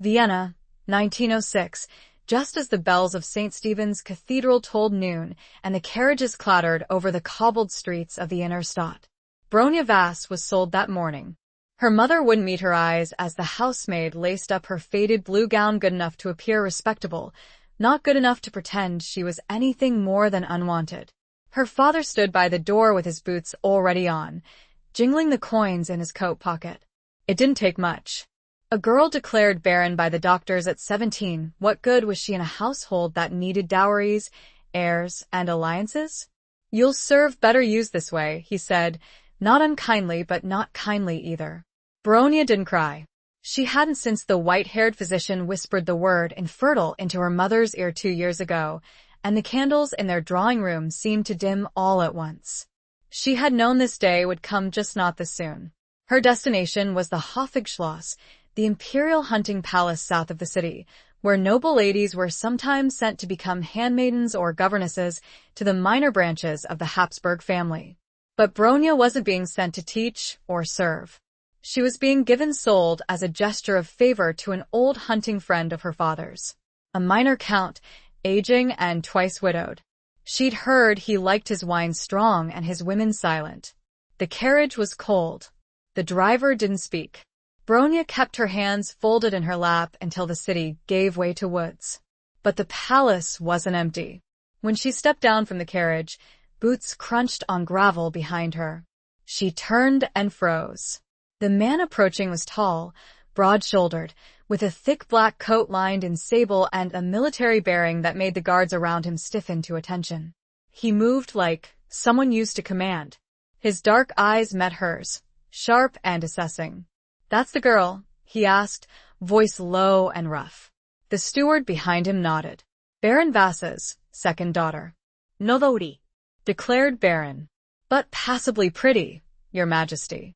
Vienna, 1906, just as the bells of St. Stephen's Cathedral tolled noon and the carriages clattered over the cobbled streets of the inner Stadt. Bronya Vass was sold that morning. Her mother wouldn't meet her eyes as the housemaid laced up her faded blue gown good enough to appear respectable, not good enough to pretend she was anything more than unwanted. Her father stood by the door with his boots already on, jingling the coins in his coat pocket. It didn't take much. A girl declared barren by the doctors at 17, what good was she in a household that needed dowries, heirs, and alliances? "You'll serve better used this way," he said, not unkindly but not kindly either. Bronya didn't cry. She hadn't since the white-haired physician whispered the word infertile into her mother's ear 2 years ago, and the candles in their drawing room seemed to dim all at once. She had known this day would come, just not this soon. Her destination was the Hofigschloss, the imperial hunting palace south of the city, where noble ladies were sometimes sent to become handmaidens or governesses to the minor branches of the Habsburg family. But Bronya wasn't being sent to teach or serve. She was being sold as a gesture of favor to an old hunting friend of her father's, a minor count, aging and twice widowed. She'd heard he liked his wine strong and his women silent. The carriage was cold. The driver didn't speak. Bronya kept her hands folded in her lap until the city gave way to woods. But the palace wasn't empty. When she stepped down from the carriage, boots crunched on gravel behind her. She turned and froze. The man approaching was tall, broad-shouldered, with a thick black coat lined in sable and a military bearing that made the guards around him stiffen to attention. He moved like someone used to command. His dark eyes met hers, sharp and assessing. "That's the girl?" he asked, voice low and rough. The steward behind him nodded. "Baron Vass's second daughter." "Nodori," declared Baron. "But passably pretty, Your Majesty."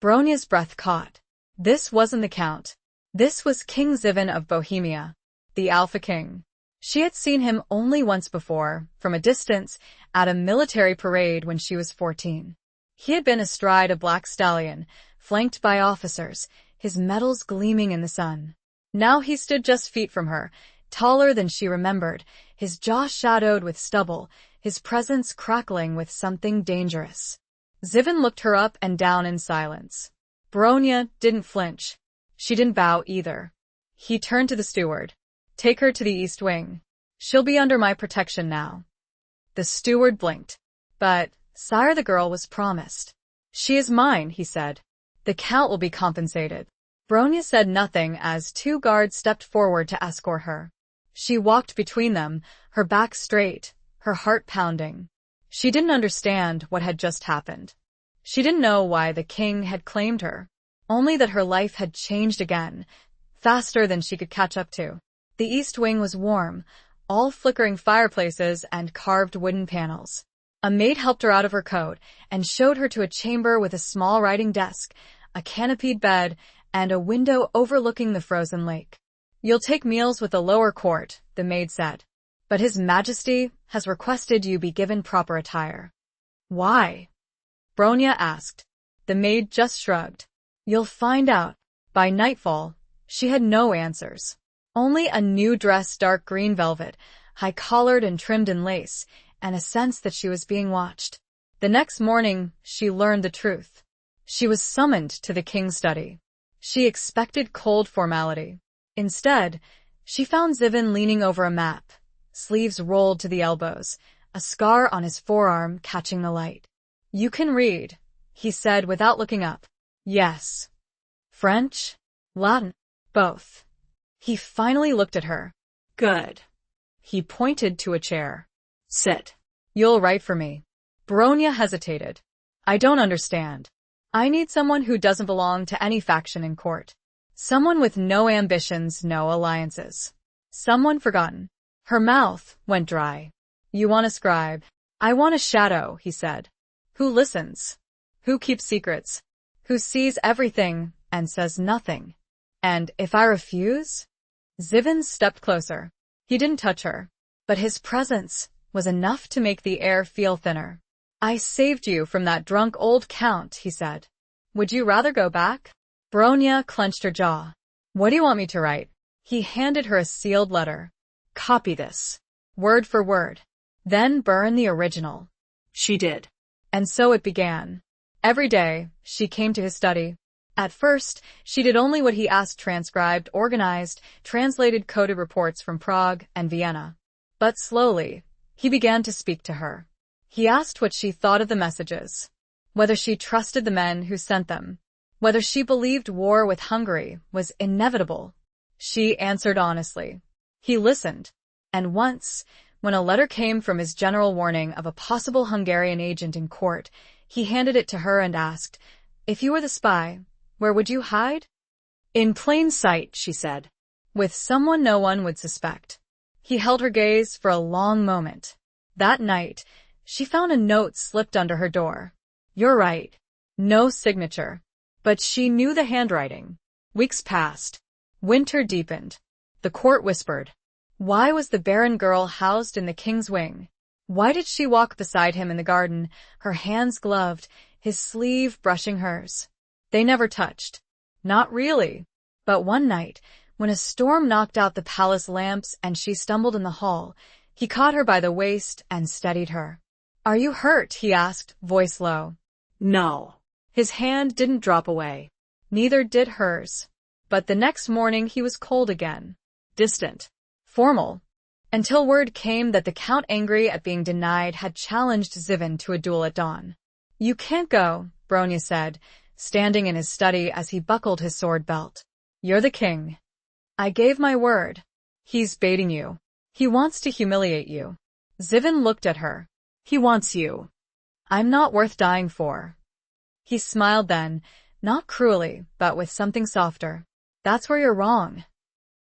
Bronya's breath caught. This wasn't the Count. This was King Ziven of Bohemia, the Alpha King. She had seen him only once before, from a distance, at a military parade when she was 14. He had been astride a black stallion, flanked by officers, his medals gleaming in the sun. Now he stood just feet from her, taller than she remembered, his jaw shadowed with stubble, his presence crackling with something dangerous. Ziven looked her up and down in silence. Bronya didn't flinch. She didn't bow either. He turned to the steward. "Take her to the East Wing. She'll be under my protection now." The steward blinked. "But, sire, the girl was promised." "She is mine," he said. "The Count will be compensated." Bronya said nothing as 2 guards stepped forward to escort her. She walked between them, her back straight, her heart pounding. She didn't understand what had just happened. She didn't know why the king had claimed her, only that her life had changed again, faster than she could catch up to. The East Wing was warm, all flickering fireplaces and carved wooden panels. A maid helped her out of her coat and showed her to a chamber with a small writing desk, a canopied bed, and a window overlooking the frozen lake. "You'll take meals with the lower court," the maid said. "But His Majesty has requested you be given proper attire." "Why?" Bronya asked. The maid just shrugged. "You'll find out." By nightfall, she had no answers. Only a new dress, dark green velvet, high-collared and trimmed in lace, and a sense that she was being watched. The next morning, she learned the truth. She was summoned to the king's study. She expected cold formality. Instead, she found Ziven leaning over a map, sleeves rolled to the elbows, a scar on his forearm catching the light. "You can read," he said without looking up. "Yes." "French? Latin?" "Both." He finally looked at her. "Good." He pointed to a chair. "Sit. You'll write for me." Bronya hesitated. "I don't understand." "I need someone who doesn't belong to any faction in court. Someone with no ambitions, no alliances. Someone forgotten." Her mouth went dry. "You want a scribe?" "I want a shadow," he said. "Who listens? Who keeps secrets? Who sees everything and says nothing? And if I refuse?" Ziven stepped closer. He didn't touch her, but his presence was enough to make the air feel thinner. "I saved you from that drunk old count," he said. "Would you rather go back?" Bronya clenched her jaw. "What do you want me to write?" He handed her a sealed letter. Copy this, word for word. Then burn the original. She did. And so it began. Every day, she came to his study. At first, she did only what he asked: transcribed, organized, translated coded reports from Prague and Vienna. But slowly, he began to speak to her. He asked what she thought of the messages, whether she trusted the men who sent them, whether she believed war with Hungary was inevitable. She answered honestly. He listened, and once, when a letter came from his general warning of a possible Hungarian agent in court, he handed it to her and asked, "If you were the spy, where would you hide?" In plain sight, she said. With someone no one would suspect. He held her gaze for a long moment. That night, she found a note slipped under her door. You're right. No signature. But she knew the handwriting. Weeks passed. Winter deepened. The court whispered. Why was the barren girl housed in the king's wing? Why did she walk beside him in the garden, her hands gloved, his sleeve brushing hers? They never touched. Not really. But one night, when a storm knocked out the palace lamps and she stumbled in the hall, he caught her by the waist and steadied her. Are you hurt? He asked, voice low. No. His hand didn't drop away. Neither did hers. But the next morning he was cold again. Distant. Formal. Until word came that the Count, angry at being denied, had challenged Ziven to a duel at dawn. You can't go, Bronya said, standing in his study as he buckled his sword belt. You're the king. I gave my word. He's baiting you. He wants to humiliate you. Ziven looked at her. He wants you. I'm not worth dying for. He smiled then, not cruelly, but with something softer. That's where you're wrong.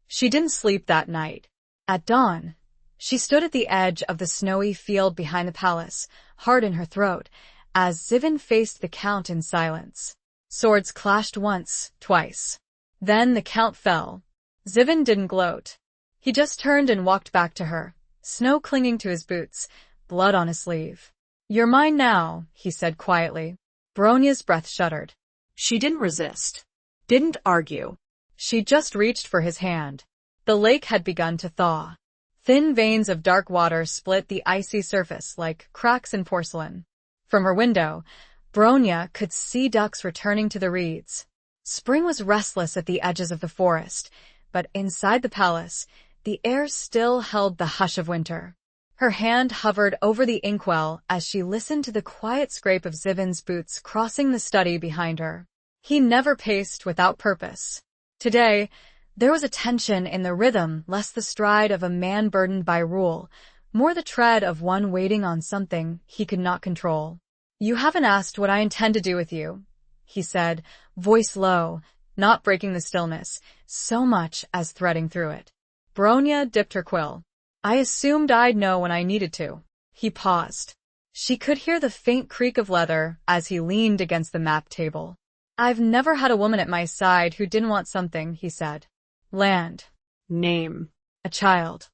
She didn't sleep that night. At dawn, she stood at the edge of the snowy field behind the palace, heart in her throat, as Ziven faced the Count in silence. Swords clashed once, twice. Then the Count fell. Ziven didn't gloat. He just turned and walked back to her, snow clinging to his boots, blood on his sleeve. You're mine now, he said quietly. Bronya's breath shuddered. She didn't resist. Didn't argue. She just reached for his hand. The lake had begun to thaw. Thin veins of dark water split the icy surface like cracks in porcelain. From her window, Bronya could see ducks returning to the reeds. Spring was restless at the edges of the forest, but inside the palace, the air still held the hush of winter. Her hand hovered over the inkwell as she listened to the quiet scrape of Ziven's boots crossing the study behind her. He never paced without purpose. Today, there was a tension in the rhythm, less the stride of a man burdened by rule, more the tread of one waiting on something he could not control. You haven't asked what I intend to do with you, he said, voice low, not breaking the stillness, so much as threading through it. Bronya dipped her quill. I assumed I'd know when I needed to. He paused. She could hear the faint creak of leather as he leaned against the map table. I've never had a woman at my side who didn't want something, he said. Land. Name. A child.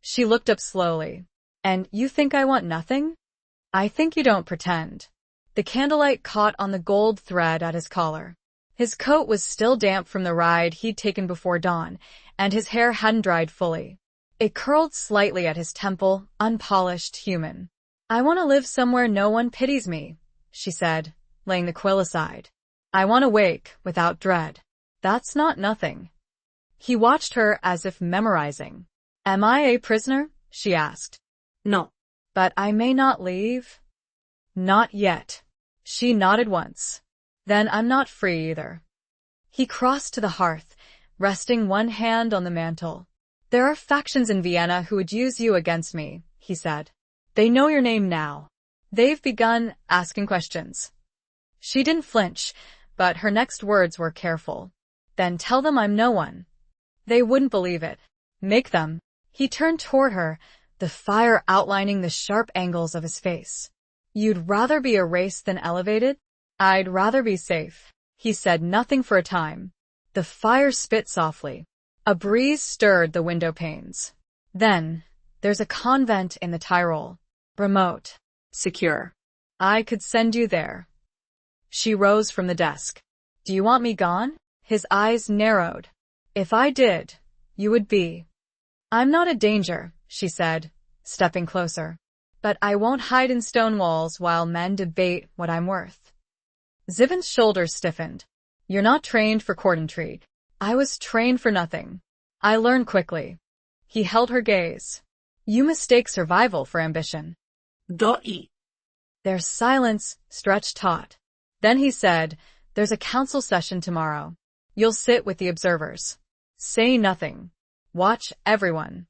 She looked up slowly. And you think I want nothing? I think you don't pretend. The candlelight caught on the gold thread at his collar. His coat was still damp from the ride he'd taken before dawn, and his hair hadn't dried fully. It curled slightly at his temple, unpolished, human. I want to live somewhere no one pities me, she said, laying the quill aside. I want to wake without dread. That's not nothing. He watched her as if memorizing. Am I a prisoner? She asked. No. But I may not leave? Not yet. She nodded once. Then I'm not free either. He crossed to the hearth, resting one hand on the mantel. There are factions in Vienna who would use you against me, he said. They know your name now. They've begun asking questions. She didn't flinch, but her next words were careful. Then tell them I'm no one. They wouldn't believe it. Make them. He turned toward her, the fire outlining the sharp angles of his face. You'd rather be erased than elevated? I'd rather be safe. He said nothing for a time. The fire spit softly. A breeze stirred the window panes. Then, there's a convent in the Tyrol. Remote. Secure. I could send you there. She rose from the desk. Do you want me gone? His eyes narrowed. If I did, you would be. I'm not a danger, she said, stepping closer. But I won't hide in stone walls while men debate what I'm worth. Ziven's shoulders stiffened. You're not trained for court intrigue. I was trained for nothing. I learn quickly. He held her gaze. You mistake survival for ambition. Doi. Their silence stretched taut. Then he said, there's a council session tomorrow. You'll sit with the observers. Say nothing. Watch everyone.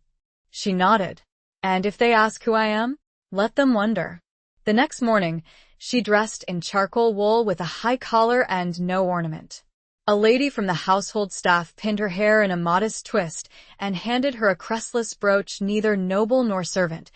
She nodded. And if they ask who I am, let them wonder. The next morning, she dressed in charcoal wool with a high collar and no ornament. A lady from the household staff pinned her hair in a modest twist and handed her a crestless brooch, neither noble nor servant,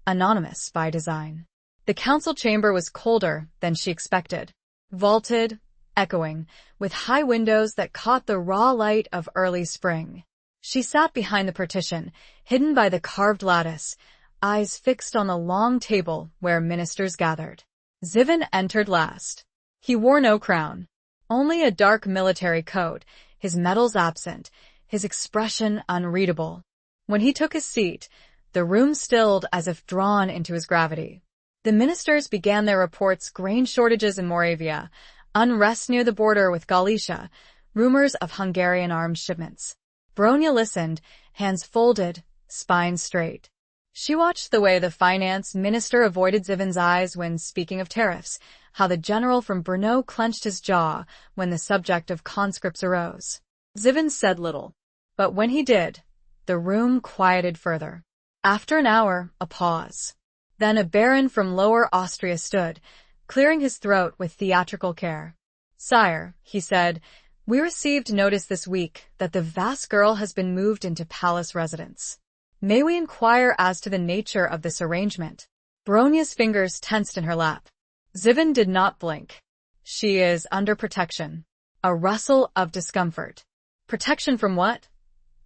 anonymous by design. The council chamber was colder than she expected. Vaulted, echoing, with high windows that caught the raw light of early spring. She sat behind the partition, hidden by the carved lattice, eyes fixed on the long table where ministers gathered. Ziven entered last. He wore no crown, only a dark military coat, his medals absent, his expression unreadable. When he took his seat, the room stilled as if drawn into his gravity. The ministers began their reports: grain shortages in Moravia, unrest near the border with Galicia, rumors of Hungarian arms shipments. Bronya listened, hands folded, spine straight. She watched the way the finance minister avoided Ziven's eyes when speaking of tariffs, how the general from Brno clenched his jaw when the subject of conscripts arose. Ziven said little, but when he did, the room quieted further. After an hour, a pause. Then a baron from Lower Austria stood, clearing his throat with theatrical care. Sire, he said, we received notice this week that the Vass girl has been moved into palace residence. May we inquire as to the nature of this arrangement? Bronya's fingers tensed in her lap. Ziven did not blink. She is under protection. A rustle of discomfort. Protection from what?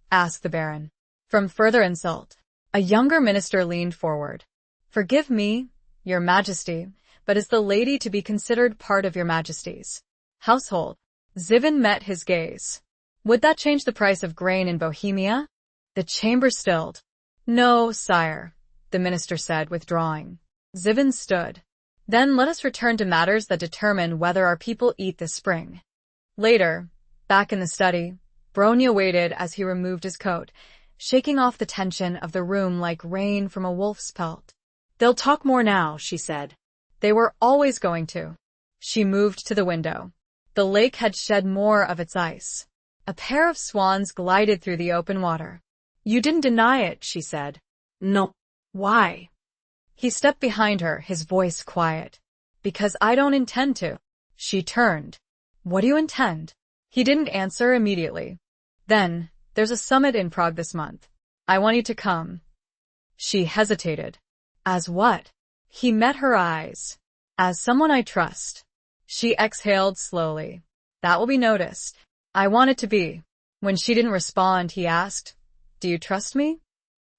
Asked the baron. From further insult. A younger minister leaned forward. Forgive me, your majesty, but is the lady to be considered part of your majesty's household? Ziven met his gaze. Would that change the price of grain in Bohemia? The chamber stilled. No, sire, the minister said, withdrawing. Ziven stood. Then let us return to matters that determine whether our people eat this spring. Later, back in the study, Bronya waited as he removed his coat, shaking off the tension of the room like rain from a wolf's pelt. They'll talk more now, she said. They were always going to. She moved to the window. The lake had shed more of its ice. A pair of swans glided through the open water. You didn't deny it, she said. No. Why? He stepped behind her, his voice quiet. Because I don't intend to. She turned. What do you intend? He didn't answer immediately. Then, there's a summit in Prague this month. I want you to come. She hesitated. As what? He met her eyes. As someone I trust. She exhaled slowly. That will be noticed. I want it to be. When she didn't respond, he asked, do you trust me?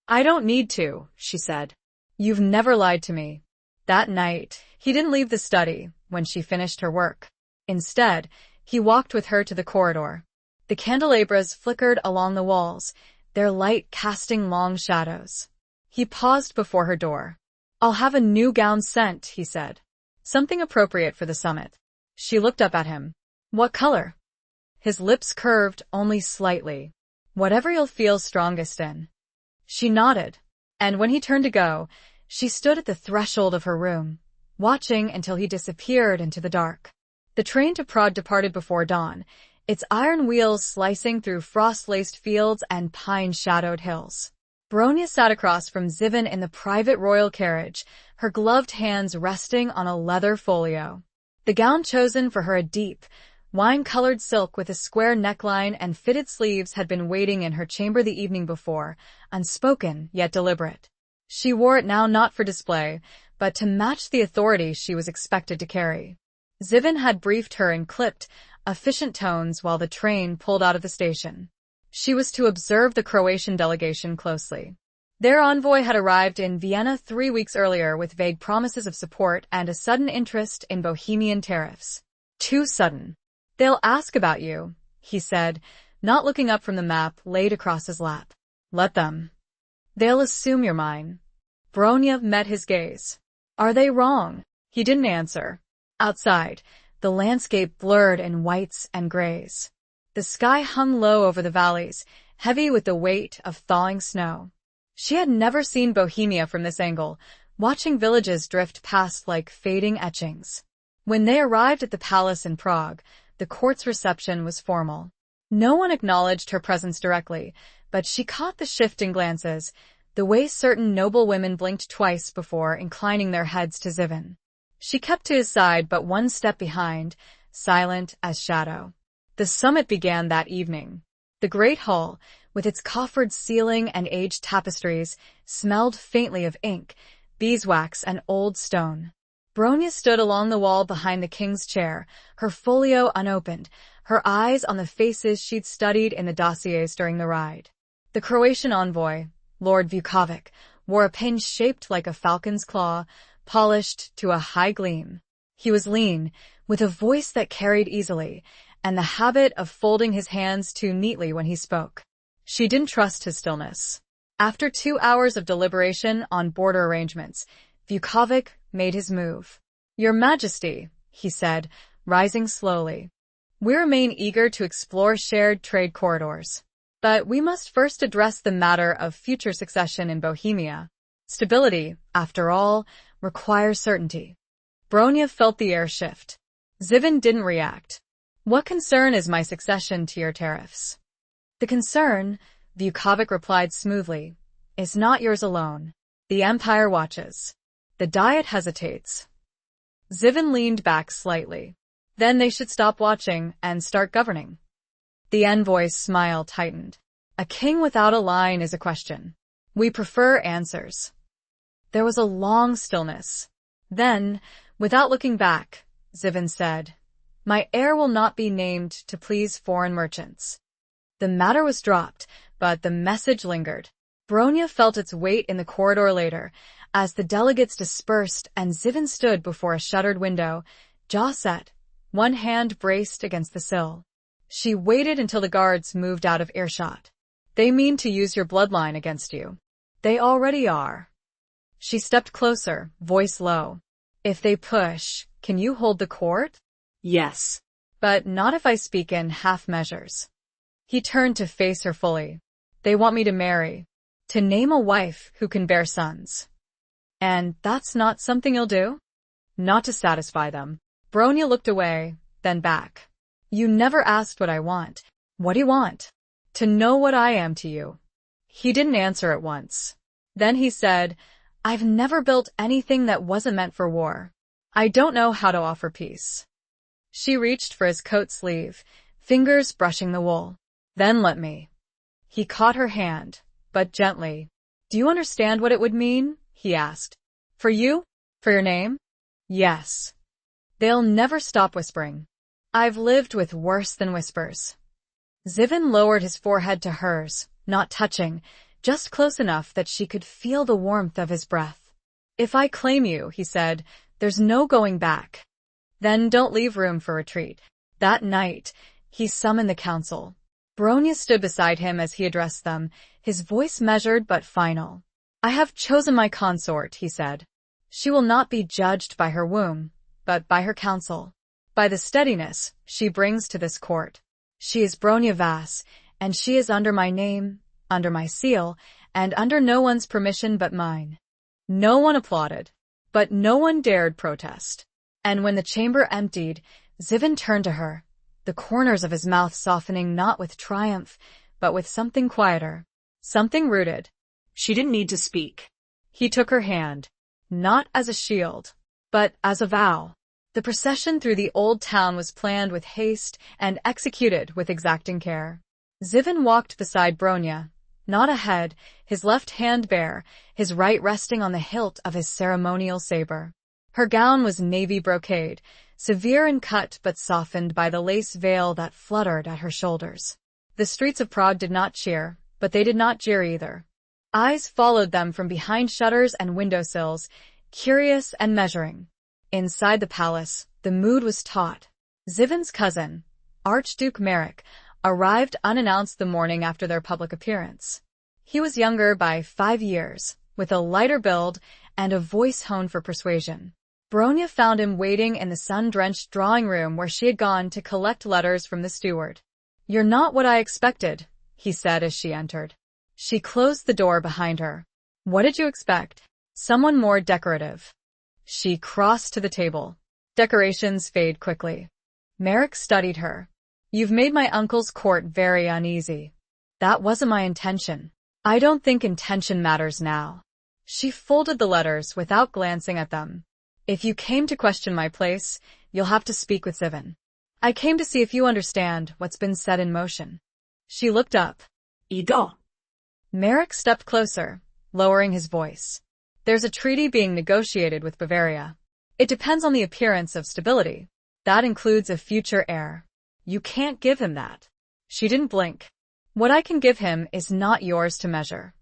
I don't need to, she said. You've never lied to me. That night, he didn't leave the study when she finished her work. Instead, he walked with her to the corridor. The candelabras flickered along the walls, their light casting long shadows. He paused before her door. I'll have a new gown sent, he said. Something appropriate for the summit. She looked up at him. What color? His lips curved only slightly. Whatever you'll feel strongest in. She nodded, and when he turned to go, she stood at the threshold of her room, watching until he disappeared into the dark. The train to Prague departed before dawn, its iron wheels slicing through frost-laced fields and pine-shadowed hills. Bronya sat across from Ziven in the private royal carriage, her gloved hands resting on a leather folio. The gown chosen for her, a deep, wine-colored silk with a square neckline and fitted sleeves, had been waiting in her chamber the evening before, unspoken yet deliberate. She wore it now not for display, but to match the authority she was expected to carry. Ziven had briefed her in clipped, efficient tones while the train pulled out of the station. She was to observe the Croatian delegation closely. Their envoy had arrived in Vienna 3 weeks earlier with vague promises of support and a sudden interest in Bohemian tariffs. Too sudden. They'll ask about you, he said, not looking up from the map laid across his lap. Let them. They'll assume you're mine. Bronya met his gaze. Are they wrong? He didn't answer. Outside, the landscape blurred in whites and grays. The sky hung low over the valleys, heavy with the weight of thawing snow. She had never seen Bohemia from this angle, watching villages drift past like fading etchings. When they arrived at the palace in Prague, the court's reception was formal. No one acknowledged her presence directly, but she caught the shifting glances, the way certain noble women blinked twice before inclining their heads to Ziven. She kept to his side but one step behind, silent as shadow. The summit began that evening. The great hall, with its coffered ceiling and aged tapestries, smelled faintly of ink, beeswax, and old stone. Bronya stood along the wall behind the king's chair, her folio unopened, her eyes on the faces she'd studied in the dossiers during the ride. The Croatian envoy, Lord Vukovic, wore a pin shaped like a falcon's claw, polished to a high gleam. He was lean, with a voice that carried easily, and the habit of folding his hands too neatly when he spoke. She didn't trust his stillness. After 2 hours of deliberation on border arrangements, Vukovic made his move. Your Majesty, he said, rising slowly. We remain eager to explore shared trade corridors. But we must first address the matter of future succession in Bohemia. Stability, after all, requires certainty. Bronya felt the air shift. Ziven didn't react. What concern is my succession to your tariffs? The concern, Vukovic replied smoothly, is not yours alone. The Empire watches. The Diet hesitates. Ziven leaned back slightly. Then they should stop watching and start governing. The envoy's smile tightened. A king without a line is a question. We prefer answers. There was a long stillness. Then, without looking back, Ziven said, My heir will not be named to please foreign merchants. The matter was dropped, but the message lingered. Bronya felt its weight in the corridor later, as the delegates dispersed and Ziven stood before a shuttered window, jaw set, one hand braced against the sill. She waited until the guards moved out of earshot. They mean to use your bloodline against you. They already are. She stepped closer, voice low. If they push, can you hold the court? Yes. But not if I speak in half measures. He turned to face her fully. They want me to marry, to name a wife who can bear sons. And that's not something you'll do? Not to satisfy them. Bronya looked away, then back. You never asked what I want. What do you want? To know what I am to you. He didn't answer at once. Then he said, I've never built anything that wasn't meant for war. I don't know how to offer peace. She reached for his coat sleeve, fingers brushing the wool. Then let me. He caught her hand, but gently. Do you understand what it would mean? He asked. For you? For your name? Yes. They'll never stop whispering. I've lived with worse than whispers. Ziven lowered his forehead to hers, not touching, just close enough that she could feel the warmth of his breath. If I claim you, he said, there's no going back. Then don't leave room for retreat. That night, he summoned the council. Bronya stood beside him as he addressed them, his voice measured but final. I have chosen my consort, he said. She will not be judged by her womb, but by her counsel, by the steadiness she brings to this court. She is Bronya Vass, and she is under my name, under my seal, and under no one's permission but mine. No one applauded, but no one dared protest. And when the chamber emptied, Ziven turned to her, the corners of his mouth softening not with triumph, but with something quieter, something rooted. She didn't need to speak. He took her hand, not as a shield, but as a vow. The procession through the old town was planned with haste and executed with exacting care. Ziven walked beside Bronya, not ahead, his left hand bare, his right resting on the hilt of his ceremonial saber. Her gown was navy brocade, severe in cut but softened by the lace veil that fluttered at her shoulders. The streets of Prague did not cheer, but they did not jeer either. Eyes followed them from behind shutters and windowsills, curious and measuring. Inside the palace, the mood was taut. Ziven's cousin, Archduke Marek, arrived unannounced the morning after their public appearance. He was younger by 5 years, with a lighter build and a voice honed for persuasion. Bronya found him waiting in the sun-drenched drawing room where she had gone to collect letters from the steward. "You're not what I expected," he said as she entered. She closed the door behind her. "What did you expect? Someone more decorative." She crossed to the table. Decorations fade quickly. Merrick studied her. "You've made my uncle's court very uneasy." "That wasn't my intention." "I don't think intention matters now." She folded the letters without glancing at them. "If you came to question my place, you'll have to speak with Ziven. I came to see if you understand what's been set in motion." She looked up. Ido. Merrick stepped closer, lowering his voice. "There's a treaty being negotiated with Bavaria. It depends on the appearance of stability. That includes a future heir. You can't give him that." She didn't blink. "What I can give him is not yours to measure."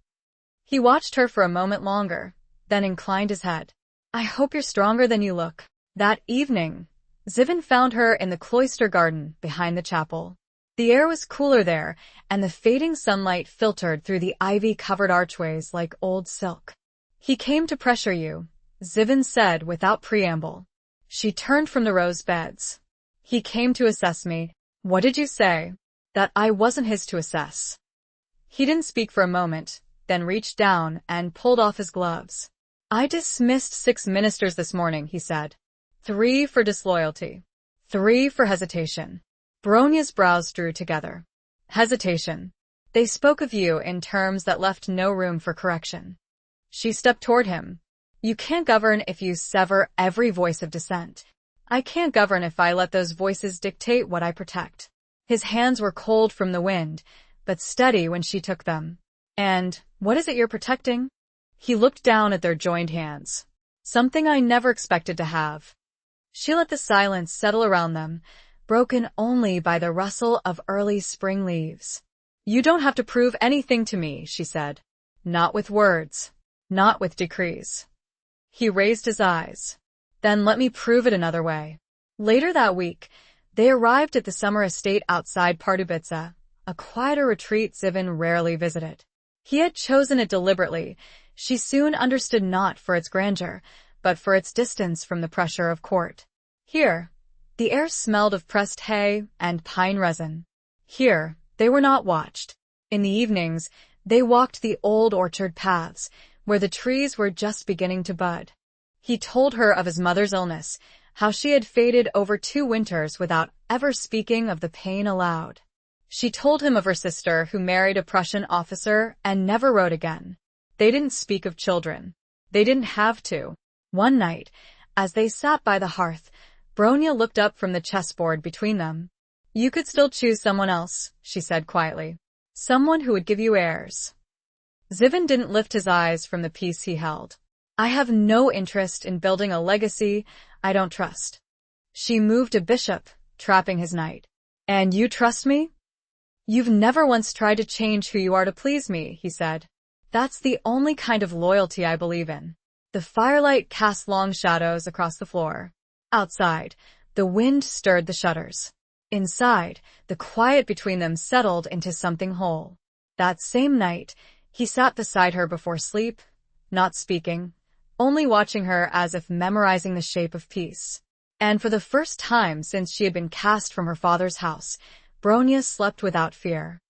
He watched her for a moment longer, then inclined his head. "I hope you're stronger than you look." That evening, Ziven found her in the cloister garden behind the chapel. The air was cooler there, and the fading sunlight filtered through the ivy-covered archways like old silk. "He came to pressure you," Ziven said without preamble. She turned from the rose beds. "He came to assess me." "What did you say?" "That I wasn't his to assess." He didn't speak for a moment, then reached down and pulled off his gloves. "I dismissed 6 ministers this morning," he said. 3 for disloyalty. 3 for hesitation." Bronya's brows drew together. "Hesitation. They spoke of you in terms that left no room for correction." She stepped toward him. "You can't govern if you sever every voice of dissent. I can't govern if I let those voices dictate what I protect." His hands were cold from the wind, but steady when she took them. "And what is it you're protecting?" He looked down at their joined hands. "Something I never expected to have." She let the silence settle around them, broken only by the rustle of early spring leaves. "You don't have to prove anything to me," she said. "Not with words. Not with decrees." He raised his eyes. "Then let me prove it another way." Later that week, they arrived at the summer estate outside Pardubice, a quieter retreat Ziven rarely visited. He had chosen it deliberately. She soon understood not for its grandeur, but for its distance from the pressure of court. Here, the air smelled of pressed hay and pine resin. Here, they were not watched. In the evenings, they walked the old orchard paths, where the trees were just beginning to bud. He told her of his mother's illness, how she had faded over 2 winters without ever speaking of the pain aloud. She told him of her sister who married a Prussian officer and never wrote again. They didn't speak of children. They didn't have to. One night, as they sat by the hearth, Bronya looked up from the chessboard between them. "You could still choose someone else," she said quietly. "Someone who would give you heirs." Ziven didn't lift his eyes from the piece he held. "I have no interest in building a legacy I don't trust." She moved a bishop, trapping his knight. "And you trust me?" "You've never once tried to change who you are to please me," he said. "That's the only kind of loyalty I believe in." The firelight cast long shadows across the floor. Outside, the wind stirred the shutters. Inside, the quiet between them settled into something whole. That same night, he sat beside her before sleep, not speaking, only watching her as if memorizing the shape of peace. And for the first time since she had been cast from her father's house, Bronya slept without fear.